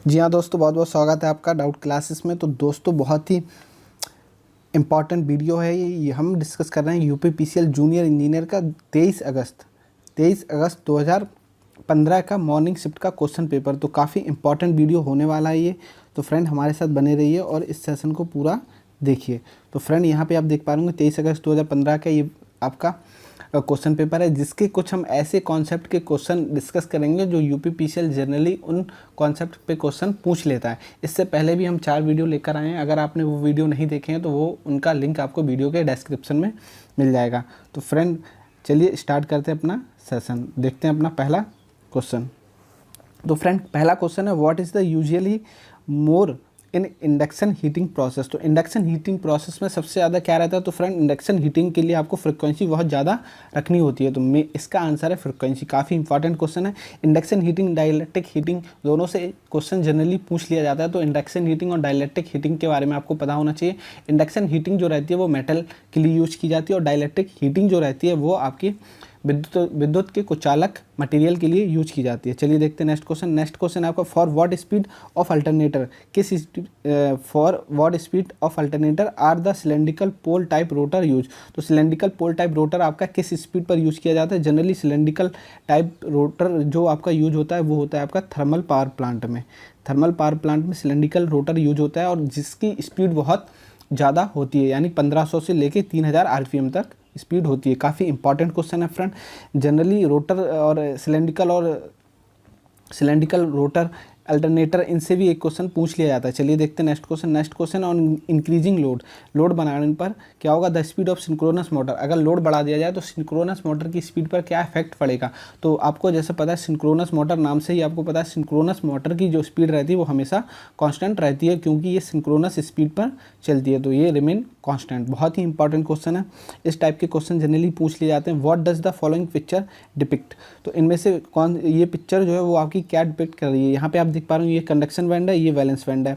जी हाँ दोस्तों, बहुत बहुत स्वागत है आपका डाउट क्लासेस में। तो दोस्तों, बहुत ही इम्पॉर्टेंट वीडियो है ये। हम डिस्कस कर रहे हैं यूपीपीसीएल जूनियर इंजीनियर का 23 अगस्त 2015 का मॉर्निंग शिफ्ट का क्वेश्चन पेपर। तो काफ़ी इम्पॉर्टेंट वीडियो होने वाला है ये। तो फ्रेंड हमारे साथ बने रहिए और इस सेशन को पूरा देखिए। तो फ्रेंड यहाँ पे आप देख पा रहे होंगे 23 अगस्त 2015 का ये आपका क्वेश्चन पेपर है, जिसके कुछ हम ऐसे कॉन्सेप्ट के क्वेश्चन डिस्कस करेंगे जो यूपीपीसीएल जनरली उन कॉन्सेप्ट पे क्वेश्चन पूछ लेता है। इससे पहले भी हम 4 वीडियो लेकर आए हैं। अगर आपने वो वीडियो नहीं देखे हैं तो वो उनका लिंक आपको वीडियो के डिस्क्रिप्शन में मिल जाएगा। तो फ्रेंड चलिए स्टार्ट करते हैं अपना सेशन। देखते हैं अपना पहला क्वेश्चन। तो फ्रेंड पहला क्वेश्चन है, what is the usually more in induction heating process. तो इंडक्शन हीटिंग प्रोसेस में सबसे ज़्यादा क्या रहता है? तो फ्रेंड इंडक्शन हीटिंग के लिए आपको फ्रिक्वेंसी बहुत ज़्यादा रखनी होती है। तो इसका आंसर है फ्रिक्वेंसी। काफ़ी इंपॉर्टेंट क्वेश्चन है। इंडक्शन हीटिंग, डाइलेक्ट्रिक हीटिंग दोनों से क्वेश्चन जनरली पूछ लिया जाता है। तो इंडक्शन हीटिंग और डाइलेक्ट्रिक हीटिंग के बारे में आपको पता होना चाहिए। इंडक्शन हीटिंग जो रहती है वो मेटल के लिए यूज की जाती है, और डाइलेक्ट्रिक हीटिंग जो रहती है वो आपकी विद्युत के कुचालक मटेरियल के लिए यूज की जाती है। चलिए देखते हैं नेक्स्ट क्वेश्चन। नेक्स्ट क्वेश्चन है आपका, for what speed of alternator for what speed of alternator are the cylindrical pole type rotor use. तो सिलेंड्रिकल पोल टाइप रोटर आपका किस स्पीड पर यूज किया जाता है? जनरली सिलेंड्रिकल टाइप रोटर जो आपका यूज होता है वो होता है आपका थर्मल पावर प्लांट में। थर्मल पावर प्लांट में सिलेंड्रिकल रोटर यूज होता है, और जिसकी स्पीड बहुत ज़्यादा होती है, यानी 1500 से लेके 3000 आरपीएम तक स्पीड होती है। काफ़ी इंपॉर्टेंट क्वेश्चन है फ्रेंड। जनरली रोटर और सिलेंड्रिकल रोटर अल्टरनेटर, इनसे भी एक क्वेश्चन पूछ लिया जाता है। चलिए देखते हैं next question. Next question on increasing load बढ़ाने पर क्या होगा? The speed of synchronous motor. अगर लोड बढ़ा दिया जाए तो सिंक्रोनस मोटर की स्पीड पर क्या इफेक्ट पड़ेगा? तो आपको जैसे पता है, सिंक्रोनस मोटर नाम से ही आपको पता है, सिंक्रोनस मोटर की जो स्पीड रहती है वो हमेशा कांस्टेंट रहती है, क्योंकि ये सिंक्रोनस स्पीड पर चलती है। तो ये रिमेन कांस्टेंट। बहुत ही इंपॉर्टेंट क्वेश्चन है। इस टाइप के क्वेश्चन जनरली पूछ लिए जाते हैं। What does the following picture depict. तो इनमें से कौन, ये पिक्चर जो है वो आपकी क्या डिपिक्ट कर रही है? यहाँ पे आप देख पा रहे हो, ये कंडक्शन बैंड है, ये वैलेंस बैंड है,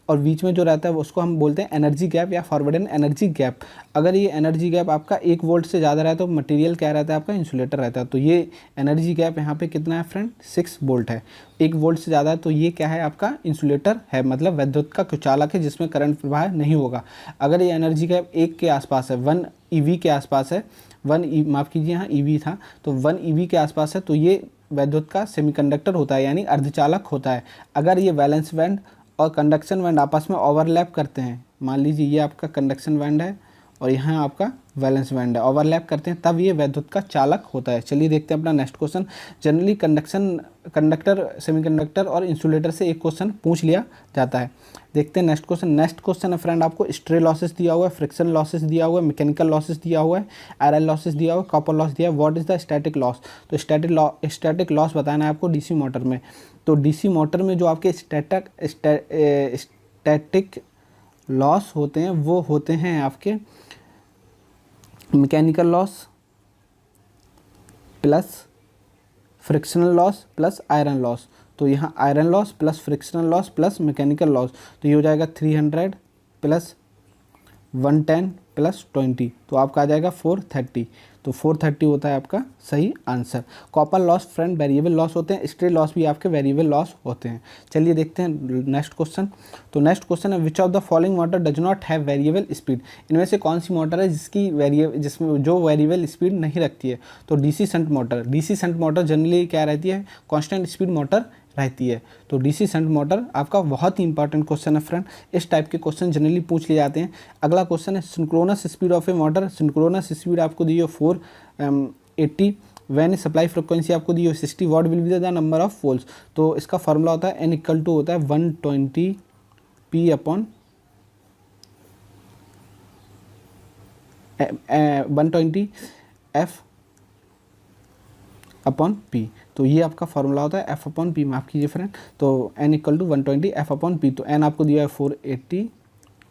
और बीच में जो रहता है उसको हम बोलते हैं एनर्जी गैप या फॉरवर्ड एनर्जी गैप। अगर ये एनर्जी गैप आपका 1 वोल्ट से ज़्यादा रहता है तो मटेरियल क्या रहता है? आपका इंसुलेटर रहता है। तो ये एनर्जी गैप यहाँ पे कितना है फ्रेंड? 6 वोल्ट है। 1 वोल्ट से ज़्यादा है तो ये क्या है? आपका इंसुलेटर है, मतलब विद्युत का कुचालक है जिसमें करंट प्रवाह नहीं होगा। अगर ये एनर्जी गैप 1 के आसपास है, 1 ईवी के आसपास है, माफ़ कीजिए, यहाँ ईवी था, तो 1 ईवी के आसपास है, तो ये विद्युत का सेमीकंडक्टर होता है, यानी अर्धचालक होता है। अगर ये वैलेंस बैंड और कंडक्शन बैंड आपस में ओवरलैप करते हैं, मान लीजिए ये आपका कंडक्शन बैंड है और यहाँ आपका वैलेंस बैंड है, ओवरलैप करते हैं, तब ये विद्युत का चालक होता है। चलिए देखते हैं अपना next question. Generally conductor, semiconductor और इंसुलेटर से एक क्वेश्चन पूछ लिया जाता है। देखते हैं नेक्स्ट क्वेश्चन। नेक्स्ट क्वेश्चन है फ्रेंड, आपको स्ट्रे लॉसेस दिया हुआ है, फ्रिक्शन लॉसेस दिया हुआ है, मैकेनिकल लॉसेस दिया हुआ है, आयरन लॉसेस दिया हुआ है, कॉपर लॉस दिया है। What is the static loss. तो स्टैटिक लॉस बताना है आपको डीसी मोटर में। तो डीसी मोटर में जो आपके स्टैटिक लॉस होते हैं वो होते हैं आपके mechanical loss plus frictional loss plus iron loss. तो यहाँ iron loss plus frictional loss plus mechanical loss, तो ये हो जाएगा 300 प्लस 110 प्लस 20, तो आपका आ जाएगा 430। तो 430 होता है आपका सही answer. Copper loss friend variable loss होते हैं, स्ट्रे लॉस भी आपके वेरिएबल लॉस होते हैं। चलिए देखते हैं नेक्स्ट क्वेश्चन। तो नेक्स्ट क्वेश्चन है, which of the following motor does not have variable speed. इनमें से कौन सी मोटर है जिसमें जो वेरिएबल स्पीड नहीं रखती है? तो DC shunt motor. DC shunt motor generally क्या रहती है? कांस्टेंट स्पीड मोटर रहती है। तो डीसी शंट मोटर आपका बहुत ही इंपॉर्टेंट क्वेश्चन है फ्रेंड। इस टाइप के क्वेश्चन जनरली पूछ लिए जाते हैं। अगला क्वेश्चन है, synchronous speed of A motor. Synchronous speed आपको दी हो 480, वैन सप्लाई फ्रिक्वेंसी आपको दी हो 60, what will be the number of poles. तो इसका फॉर्मूला होता है n = होता है 120 P upon 120 F upon P। तो ये आपका फॉर्मूला होता है F अपॉन P, माफ़ कीजिए फ्रेंड। तो n = 120 F अपॉन P। तो n आपको दिया है 480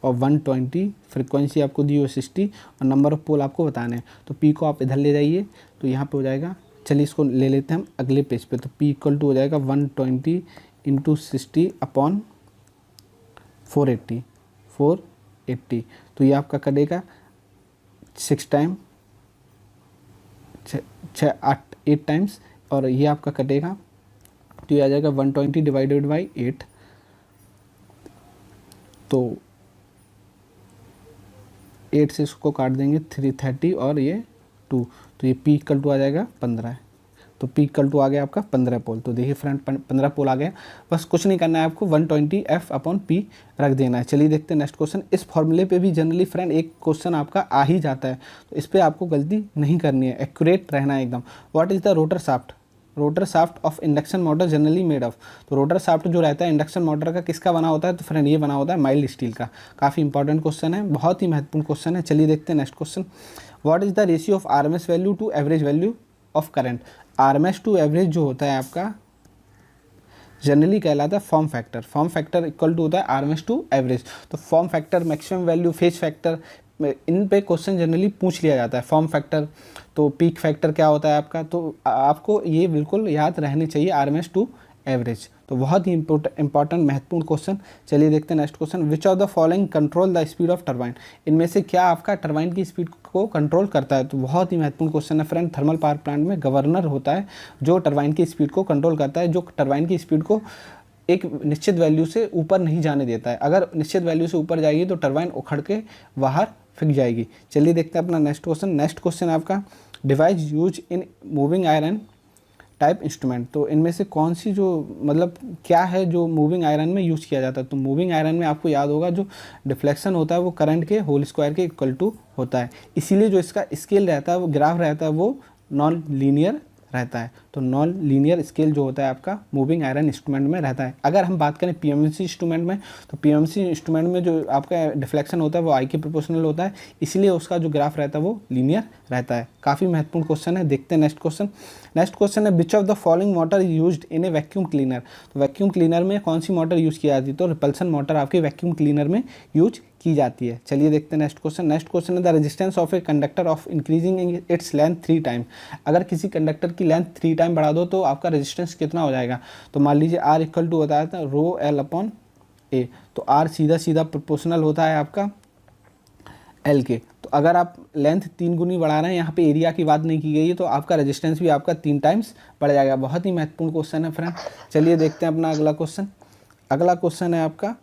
और 120, फ्रिक्वेंसी आपको दी हो 60 और नंबर ऑफ पोल आपको बताने हैं। तो P को आप इधर ले जाइए, तो यहाँ पे हो जाएगा। चलिए इसको ले लेते हैं हम अगले पेज पे। तो P = हो जाएगा 120 × 60 अपॉन 480। तो ये आपका कटेगा 6 टाइम 8 टाइम्स, और ये आपका कटेगा, तो ये आ जाएगा 120 / 8। तो 8 से इसको काट देंगे 330 और ये 2, तो ये P इक्वल टू आ जाएगा 15 है। तो P इक्वल टू आ गया आपका 15 पोल। तो देखिए फ्रेंड 15 पोल आ गया। बस कुछ नहीं करना है आपको, 120F/P रख देना है। चलिए देखते हैं नेक्स्ट क्वेश्चन। इस फॉर्मूले पे भी जनरली फ्रेंड एक क्वेश्चन आपका आ ही जाता है, तो इस पर आपको गलती नहीं करनी है, एक्यूरेट रहना है एकदम। What is the rotor shaft? Rotor shaft of induction motor generally made of. तो रोटर शाफ्ट जो रहता है इंडक्शन मोटर का किसका बना होता है? तो फ्रेंड ये बना होता है माइल्ड स्टील का। काफ़ी इंपॉर्टेंट क्वेश्चन है, बहुत ही महत्वपूर्ण क्वेश्चन है। चलिए देखते हैं next question. What is the ratio of RMS value to average value of current? RMS to average जो होता है आपका जनरली कहलाता है form factor. Form factor equal to होता है RMS टू एवरेज। तो form factor, maximum value, phase factor, इन पे क्वेश्चन जनरली पूछ लिया जाता है। फॉर्म फैक्टर, तो पीक फैक्टर क्या होता है आपका? तो आपको ये बिल्कुल याद रहनी चाहिए, RMS टू एवरेज। तो बहुत ही इंपॉर्टेंट महत्वपूर्ण क्वेश्चन। चलिए देखते हैं next question. Which of the following control the speed of turbine? इनमें से क्या आपका टरबाइन की स्पीड को कंट्रोल करता है? तो बहुत ही महत्वपूर्ण क्वेश्चन है फ्रेंड। थर्मल पावर प्लांट में गवर्नर होता है जो टरबाइन की स्पीड को कंट्रोल करता है, जो टरबाइन की स्पीड को एक निश्चित वैल्यू से ऊपर नहीं जाने देता है। अगर निश्चित वैल्यू से ऊपर जाएगी तो टरबाइन उखड़ के बाहर फेंक जाएगी। चलिए देखते हैं अपना नेक्स्ट क्वेश्चन। नेक्स्ट क्वेश्चन आपका device use in moving iron type instrument. तो इनमें से कौन सी जो मतलब क्या है जो मूविंग आयरन में यूज़ किया जाता है? तो मूविंग आयरन में आपको याद होगा जो डिफ्लेक्शन होता है वो करंट के होल स्क्वायर के इक्वल टू होता है। इसीलिए जो इसका स्केल रहता है, वो ग्राफ रहता है, वो नॉन लीनियर रहता है। तो नॉन लीनियर स्केल जो होता है आपका मूविंग आयरन इंस्ट्रूमेंट में रहता है। अगर हम बात करें PMC इंस्ट्रूमेंट में, तो PMC इंस्ट्रूमेंट में जो आपका डिफ्लेक्शन होता है वो I के प्रोपोर्शनल होता है, इसलिए उसका जो ग्राफ रहता है वो लीनियर रहता है। काफ़ी महत्वपूर्ण क्वेश्चन है। देखते हैं नेक्स्ट क्वेश्चन। नेक्स्ट क्वेश्चन है which of the following motor used in A vacuum cleaner? तो वैक्यूम क्लीनर में कौन सी मोटर यूज़ की जाती है? तो रिपल्सन मोटर आपके वैक्यूम क्लीनर में यूज की जाती है। चलिए देखते हैं नेक्स्ट क्वेश्चन। नेक्स्ट क्वेश्चन है the resistance of a conductor of increasing its length 3 time. अगर किसी कंडक्टर की लेंथ 3 टाइम बढ़ा दो तो आपका रेजिस्टेंस कितना हो जाएगा? तो मान लीजिए R इक्वल टू होता है ρL/A। तो R सीधा सीधा प्रोपोर्शनल होता है आपका L के। तो अगर आप लेंथ 3 गुनी बढ़ा रहे हैं, यहाँ पे एरिया की बात नहीं की गई है, तो आपका रेजिस्टेंस भी आपका 3 टाइम्स बढ़ जाएगा। बहुत ही महत्वपूर्ण क्वेश्चन है फ्रेंड। चलिए देखते हैं अपना अगला क्वेश्चन। अगला क्वेश्चन है आपका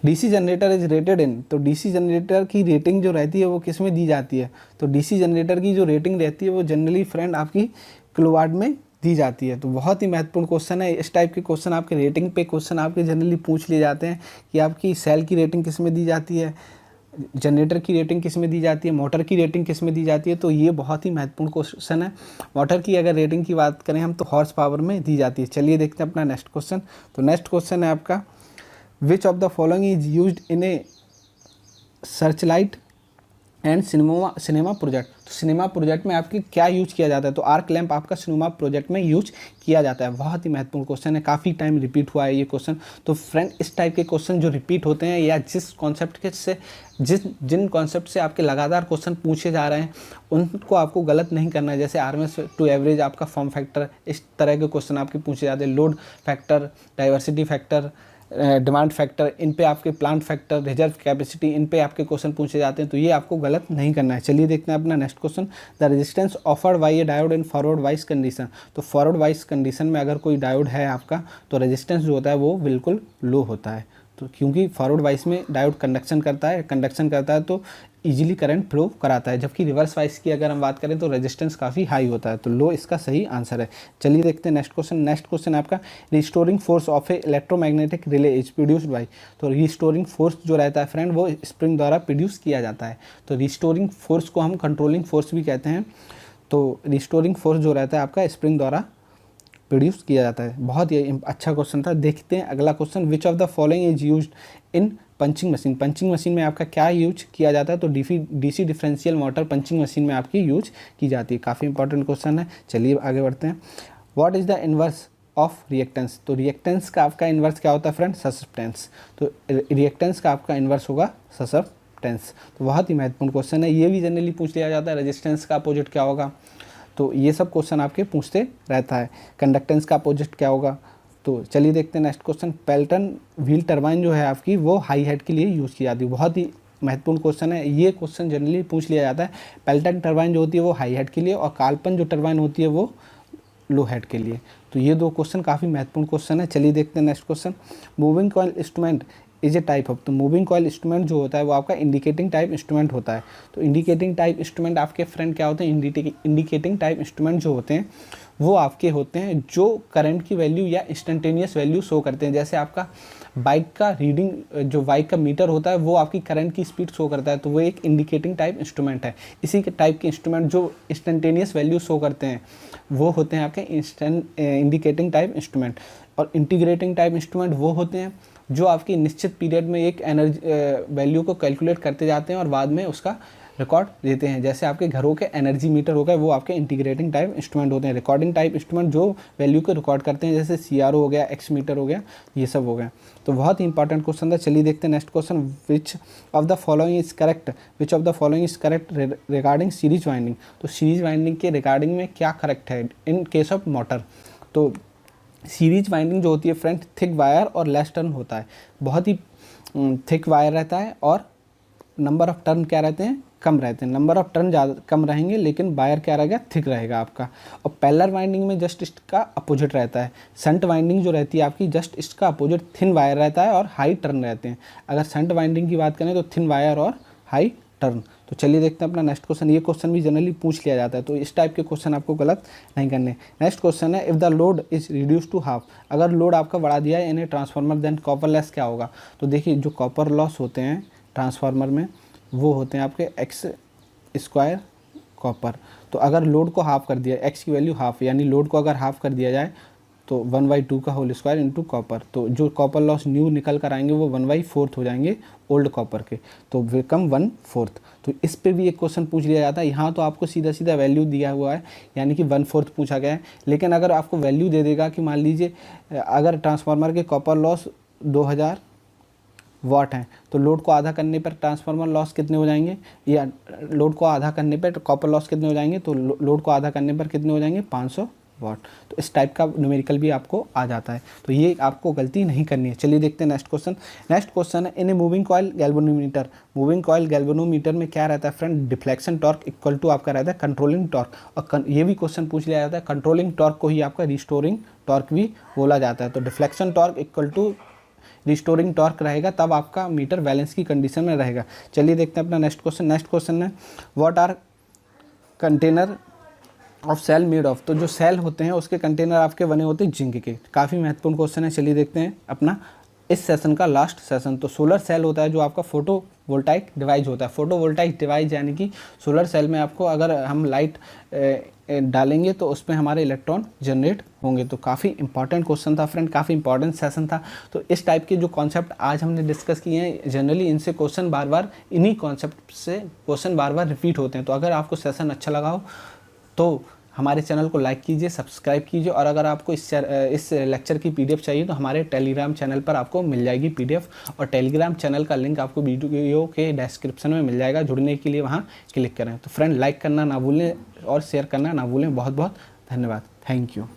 DC जनरेटर इज रेटेड इन। तो DC जनरेटर की रेटिंग जो रहती है वो किस में दी जाती है? तो DC जनरेटर की जो रेटिंग रहती है वो जनरली फ्रेंड आपकी किलोवाट में दी जाती है। तो बहुत ही महत्वपूर्ण क्वेश्चन है। इस टाइप के क्वेश्चन आपके रेटिंग पे क्वेश्चन आपके जनरली पूछ लिए जाते हैं कि आपकी सेल की रेटिंग किस में दी जाती है, जनरेटर की रेटिंग किस में दी जाती है, मोटर की रेटिंग किस में दी जाती है। तो ये बहुत ही महत्वपूर्ण क्वेश्चन है। मोटर की अगर रेटिंग की बात करें हम तो हॉर्स पावर में दी जाती है। चलिए देखते हैं अपना नेक्स्ट क्वेश्चन। तो नेक्स्ट क्वेश्चन है आपका which of the following is used in A Searchlight and cinema project. तो सिनेमा प्रोजेक्ट में आपकी क्या यूज किया जाता है? तो आर्क लैंप आपका सिनेमा प्रोजेक्ट में यूज किया जाता है। बहुत ही महत्वपूर्ण क्वेश्चन है, काफ़ी टाइम रिपीट हुआ है ये क्वेश्चन। तो फ्रेंड इस टाइप के क्वेश्चन जो रिपीट होते हैं या जिस कॉन्सेप्ट के से जिन कॉन्सेप्ट से आपके लगातार क्वेश्चन पूछे जा रहे हैं उनको आपको गलत नहीं करना है। जैसे RMS टू एवरेज आपका फॉर्म फैक्टर, इस तरह के क्वेश्चन आपके पूछे जाते हैं। Load factor, diversity factor, demand factor, इन पे आपके प्लांट फैक्टर, रिजर्व कैपेसिटी, इन पे आपके क्वेश्चन पूछे जाते हैं। तो ये आपको गलत नहीं करना है। चलिए देखते हैं अपना next question. The resistance offered by A diode in forward bias condition. तो फॉरवर्ड वाइस कंडीशन में अगर कोई डायोड है आपका तो रेजिस्टेंस जो होता है वो बिल्कुल लो होता है। तो क्योंकि फॉरवर्ड वाइस में डायोड कंडक्शन करता है तो इजीली करंट फ्लो कराता है, जबकि रिवर्स वाइस की अगर हम बात करें तो रेजिस्टेंस काफ़ी हाई होता है। तो लो इसका सही आंसर है। चलिए देखते हैं नेक्स्ट क्वेश्चन। नेक्स्ट क्वेश्चन आपका restoring force of A electromagnetic relay is produced by. तो रिस्टोरिंग फोर्स जो रहता है फ्रेंड वो स्प्रिंग द्वारा प्रोड्यूस किया जाता है। तो रिस्टोरिंग फोर्स को हम कंट्रोलिंग फोर्स भी कहते हैं। तो रिस्टोरिंग फोर्स जो रहता है आपका स्प्रिंग द्वारा प्रोड्यूस किया जाता है। बहुत ही अच्छा क्वेश्चन था। देखते हैं अगला question. Which of the following is used in punching machine. Punching machine में आपका क्या यूज किया जाता है? तो DC differential motor punching machine में आपकी यूज की जाती है। काफ़ी इंपॉर्टेंट क्वेश्चन है। चलिए आगे बढ़ते हैं। What is the inverse of reactance. तो रिएक्टेंस का आपका इन्वर्स क्या होता है फ्रेंड? ससेप्टेंस। तो रिएक्टेंस का आपका इन्वर्स होगा ससेप्टेंस। तो बहुत ही महत्वपूर्ण क्वेश्चन है। ये भी जनरली पूछ लिया जाता है। रेजिस्टेंस का अपोजिट क्या होगा? तो ये सब क्वेश्चन आपके पूछते रहता है। कंडक्टेंस का अपोजिट क्या होगा? तो चलिए देखते हैं next question. Pelton wheel turbine जो है आपकी वो हाई हेड के लिए यूज़ की जाती है। बहुत ही महत्वपूर्ण क्वेश्चन है। ये क्वेश्चन जनरली पूछ लिया जाता है। पेल्टन टरबाइन जो होती है वो हाई हेड के लिए, और कार्पन जो टरबाइन होती है वो लो हेड के लिए। तो ये 2 क्वेश्चन काफ़ी महत्वपूर्ण क्वेश्चन है। चलिए देखते हैं next question. Moving coil instrument is a type of, तो मूविंग कॉइल इंस्ट्रूमेंट जो होता है वो आपका इंडिकेटिंग टाइप इंस्ट्रूमेंट होता है। तो इंडिकेटिंग टाइप इंस्ट्रूमेंट आपके फ्रेंड क्या होते हैं, इंडिकेटिंग टाइप इंस्ट्रूमेंट जो होते हैं वो आपके होते हैं जो करंट की वैल्यू या इंस्टेंटेनियस वैल्यू शो करते हैं। जैसे आपका बाइक का रीडिंग, जो बाइक का मीटर होता है वो आपकी करंट की स्पीड शो करता है, तो वो एक इंडिकेटिंग टाइप इंस्ट्रूमेंट है। इसी के टाइप के इंस्ट्रूमेंट जो इंस्टेंटेनियस वैल्यू शो करते हैं वो होते हैं आपके इंडिकेटिंग टाइप इंस्ट्रूमेंट। और इंटीग्रेटिंग टाइप इंस्ट्रूमेंट वो होते हैं जो आपकी निश्चित पीरियड में एक एनर्जी वैल्यू को कैलकुलेट करते जाते हैं और बाद में उसका रिकॉर्ड देते हैं। जैसे आपके घरों के एनर्जी मीटर हो गए, वो आपके इंटीग्रेटिंग टाइप इंस्ट्रूमेंट होते हैं। रिकॉर्डिंग टाइप इंस्ट्रूमेंट जो वैल्यू को रिकॉर्ड करते हैं, जैसे CRO हो गया, एक्स मीटर हो गया, ये सब हो गया। तो बहुत ही इंपॉर्टेंट क्वेश्चन था। चलिए देखते हैं next question. Which of the following is correct regarding series winding. तो सीरीज वाइंडिंग के रिगार्डिंग में क्या करेक्ट है इन केस ऑफ मोटर। तो सीरीज वाइंडिंग जो होती है फ्रेंड, थिक वायर और लेस टर्न होता है। बहुत ही थिक वायर रहता है और नंबर ऑफ टर्न क्या रहते हैं, कम रहते हैं। नंबर ऑफ टर्न ज़्यादा कम रहेंगे लेकिन वायर क्या रहेगा, थिक रहेगा आपका। और पैरेलल वाइंडिंग में जस्ट इसका अपोजिट रहता है। शंट वाइंडिंग जो रहती है आपकी, जस्ट इसका अपोजिट थिन वायर रहता है और हाई टर्न रहते हैं। अगर शंट वाइंडिंग की बात करें तो थिन वायर और हाई टर्न। तो चलिए देखते हैं अपना नेक्स्ट क्वेश्चन। ये क्वेश्चन भी जनरली पूछ लिया जाता है, तो इस टाइप के क्वेश्चन आपको गलत नहीं करने। नेक्स्ट क्वेश्चन है, if the load is reduce to half. अगर लोड आपका बढ़ा दिया है in a transformer, then copper loss क्या होगा। तो देखिए जो कॉपर लॉस होते हैं ट्रांसफार्मर में वो होते हैं आपके एक्स स्क्वायर कॉपर। तो अगर लोड को हाफ कर दिया, एक्स की वैल्यू हाफ, यानी लोड को अगर हाफ कर दिया जाए तो 1/2 का होल स्क्वायर इंटू कॉपर। तो जो कॉपर लॉस न्यू निकल कर आएंगे वो 1/4 हो जाएंगे ओल्ड कॉपर के, तो बिकम 1/4। तो इस पे भी एक क्वेश्चन पूछ लिया जाता है। यहाँ तो आपको सीधा सीधा वैल्यू दिया हुआ है, यानी कि 1/4 पूछा गया है। लेकिन अगर आपको वैल्यू दे देगा कि मान लीजिए अगर ट्रांसफार्मर के कॉपर लॉस 2000 वाट हैं, तो लोड को आधा करने पर ट्रांसफार्मर लॉस कितने हो जाएंगे, या लोड को आधा करने पर कॉपर लॉस कितने हो जाएंगे, तो लोड को आधा करने पर कितने हो जाएंगे, 500 वाट। तो इस टाइप का न्यूमेरिकल भी आपको आ जाता है, तो ये आपको गलती नहीं करनी है। चलिए देखते हैं नेक्स्ट क्वेश्चन। नेक्स्ट क्वेश्चन है, in a moving coil galvanometer. Moving coil galvanometer में क्या रहता है friend, deflection torque equal to आपका रहता है कंट्रोलिंग टॉर्क। और ये भी क्वेश्चन पूछ लिया जाता है, कंट्रोलिंग टॉर्क को ही आपका रिस्टोरिंग टॉर्क भी बोला जाता है। तो deflection torque equal to restoring torque रहेगा, तब आपका मीटर बैलेंस की कंडीशन में रहेगा। चलिए देखते हैं अपना नेक्स्ट क्वेश्चन। नेक्स्ट क्वेश्चन है, what are container of cell made of. तो जो सेल होते हैं उसके कंटेनर आपके बने होते हैं जिंक के। काफ़ी महत्वपूर्ण क्वेश्चन है। चलिए देखते हैं अपना इस सेशन का लास्ट सेशन। तो सोलर सेल होता है जो आपका फोटो वोल्टाइक डिवाइस होता है। फोटो वोल्टाइक डिवाइस यानी कि सोलर सेल में आपको अगर हम लाइट डालेंगे तो उसमें हमारे इलेक्ट्रॉन जनरेट होंगे। तो काफ़ी इंपॉर्टेंट क्वेश्चन था फ्रेंड, काफ़ी इंपॉर्टेंट सेशन था। तो इस टाइप के जो कॉन्सेप्ट आज हमने डिस्कस किए हैं, जनरली इनसे क्वेश्चन बार बार, इन्हीं कॉन्सेप्ट से क्वेश्चन बार बार रिपीट होते हैं। तो अगर आपको सेशन अच्छा लगा हो तो हमारे चैनल को लाइक कीजिए, सब्सक्राइब कीजिए। और अगर आपको इस लेक्चर की PDF चाहिए तो हमारे टेलीग्राम चैनल पर आपको मिल जाएगी PDF। और टेलीग्राम चैनल का लिंक आपको वीडियो के डिस्क्रिप्शन में मिल जाएगा। जुड़ने के लिए वहाँ क्लिक करें। तो फ्रेंड लाइक करना ना भूलें और शेयर करना ना भूलें। बहुत बहुत धन्यवाद। Thank you.